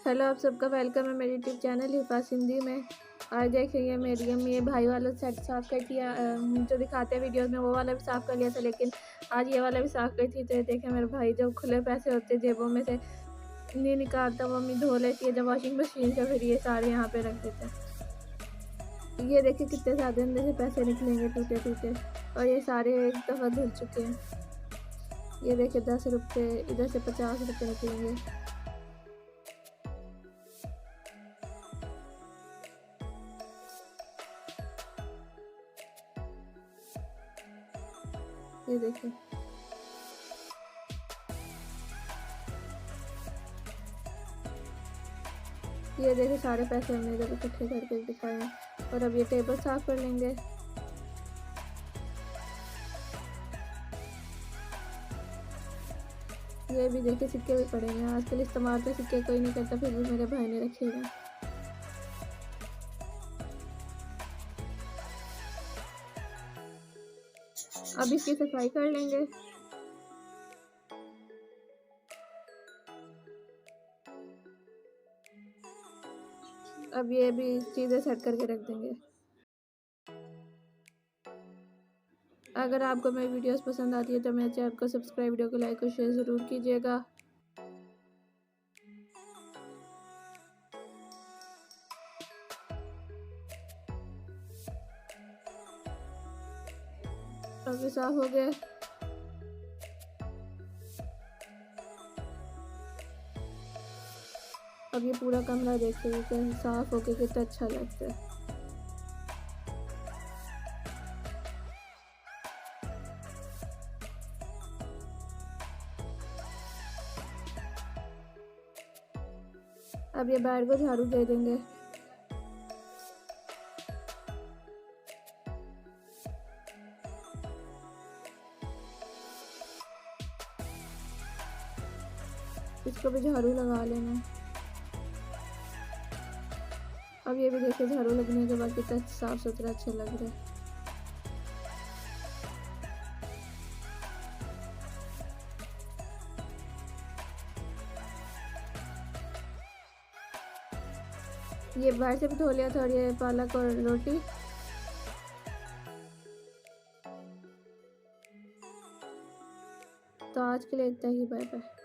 Hello, आप सबका welcome है मेरे यूट्यूब चैनल हिफास हिंदी में। आज देखेंगे मेरी अम्मी ये भाई वाला सेट साफ़ कर दिया, जो दिखाते हैं वीडियोस में वो वाला भी साफ़ कर लिया था, लेकिन आज ये वाला भी साफ़ कर थी। तो ये देखें मेरे भाई जब खुले पैसे होते जेबों में से नहीं निकालता, वो अम्मी धो लेती है जब वॉशिंग मशीन से, फिर ये सारे यहाँ पे रख देते हैं। ये देखें कितने ज़्यादा अंदर से पैसे निकलेंगे टूटे टूटे, और ये सारे एक दफ़ा धुल चुके हैं। ये देखें 10 रुपये, इधर से 50 रुपये निकलेंगे। ये देखिए सारे पैसे हमने इधर इकट्ठे करके दिखाए हैं। और अब ये टेबल साफ कर लेंगे। ये भी देखिए सिक्के भी पड़े हैं, आजकल इस्तेमाल तो सिक्के कोई नहीं करता, फिर भी मेरे भाई ने रखे हैं। अब इसकी सफाई कर लेंगे। अब ये भी चीज़ें सेट करके रख देंगे। अगर आपको मेरी वीडियोस पसंद आती है तो मेरे चैनल को सब्सक्राइब, वीडियो को लाइक और शेयर ज़रूर कीजिएगा। अब ये साफ हो गया। अब ये पूरा कमरा देखिए कैसे साफ होके कितना अच्छा लगता है। अब ये बाहर को झाड़ू दे देंगे। इसको भी झाड़ू लगा लेना। अब ये भी देखिए झाड़ू लगने के बाद कितना साफ सुथरा अच्छा लग रहा है। ये बाहर से भी धो लिया था, और ये पालक और रोटी। तो आज के लिए इतना ही, बाय बाय।